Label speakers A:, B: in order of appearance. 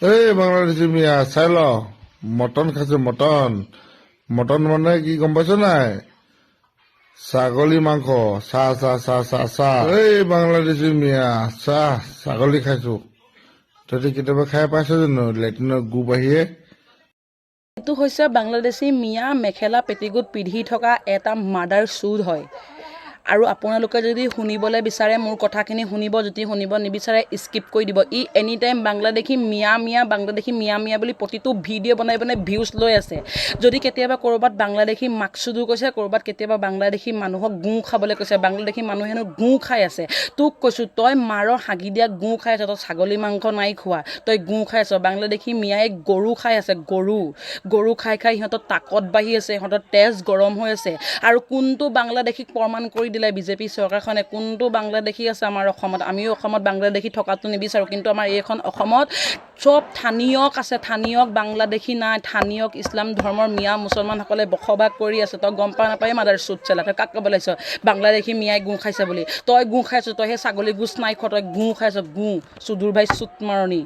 A: এই বাংলাদেশী মিয়া চাই ল মটন খাইছো মটন মটন মানে কি গম পাইছ নাই ছাগলী মাংস চাহ চাহ চাহ চাহ চাহ এই বাংলাদেশী মিয়া চাহ ছাগলী খাইছো তহঁতি কেতিয়াবা খাই পাইছ জানো লেট্ৰিনৰ গু বাহিৰে
B: এইটো হৈছে বাংলাদেশী মিয়া মেখেলা পেটিকোট পিন্ধি থকা এটা মাদাৰ চুড হয় আৰু আপোনালোকে যদি শুনিবলৈ বিচাৰে মোৰ কথাখিনি শুনিব যদি শুনিব নিবিচাৰে স্কিপ কৰি দিব ই এনি টাইম বাংলাদেশী মিয়া মিয়া বুলি প্ৰতিটো ভিডিঅ' বনাই বনাই ভিউজ লৈ আছে যদি কেতিয়াবা ক'ৰবাত বাংলাদেশী মাকচুদো কৈছে ক'ৰবাত কেতিয়াবা বাংলাদেশী মানুহক গু খাবলৈ কৈছে বাংলাদেশী মানুহে হেনো গু খাই আছে তোক কৈছোঁ তই মাৰৰ হাগি দিয়া গু খাই আছ তই ছাগলী মাংস নাই খোৱা তই গু খাই আছ বাংলাদেশী মিয়াই গৰু খাই আছে গৰু খাই খাই সিহঁতৰ তাকত বাঢ়ি আছে সিহঁতৰ তেজ গৰম হৈ আছে আৰু কোনটো বাংলাদেশীক প্ৰমাণ কৰি দিলে বিজেপি চৰকাৰখনে কোনটো বাংলাদেশী আছে আমাৰ অসমত আমিও অসমত বাংলাদেশী থকাটো নিবিচাৰোঁ কিন্তু আমাৰ এইখন অসমত চব থানিয়ক আছে থানিয়ক বাংলাদেশী নাই থানিয়ক ইছলাম ধৰ্মৰ মিয়া মুছলমানসকলে বসবাস কৰি আছে তই গম পাই নাপায় মাদাৰ চুট চেলা তই কাক ক'ব লাগিছ বাংলাদেশী মিয়াই গু খাইছে বুলি তই গু খাইছ তই সেই ছাগলী গোচ নাই খোৱা তই গু খাইছ গু চুদুৰ ভাই চুট মাৰণি